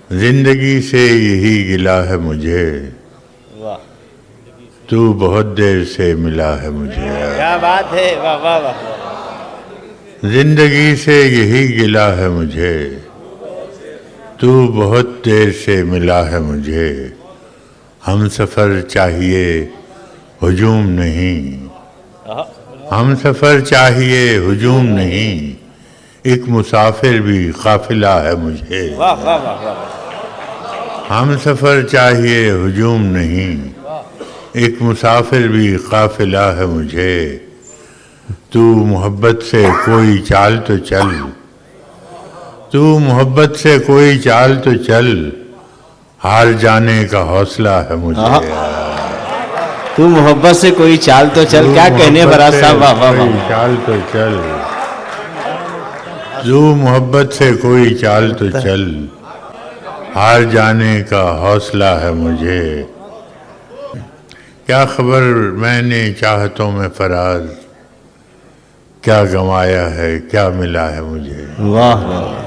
زندگی سے یہی گلا ہے مجھے، واہ تو بہت دیر سے ملا ہے مجھے۔ کیا بات ہے، واہ واہ واہ۔ زندگی سے یہی گلا ہے مجھے، تو بہت دیر سے ملا ہے مجھے۔ ہم سفر چاہیے ہجوم نہیں، ہم سفر چاہیے ہجوم نہیں، ایک مسافر بھی قافلہ ہے مجھے۔ واہ واہ واہ واہ۔ ہم سفر چاہیے ہجوم نہیں، ایک مسافر بھی قافلہ ہے مجھے۔ تو محبت سے کوئی چال تو چل، تو محبت سے کوئی چال تو چل، ہار جانے کا حوصلہ ہے مجھے۔ تو محبت سے کوئی چال تو چل، کیا کہنے براز صاحب، واہ واہ کوئی واہ۔ چال تو چل، تو محبت سے کوئی چال تو چل، ہار جانے کا حوصلہ ہے مجھے۔ کیا خبر میں نے چاہتوں میں فراز، کیا گنوایا ہے کیا ملا ہے مجھے۔ واہ واہ۔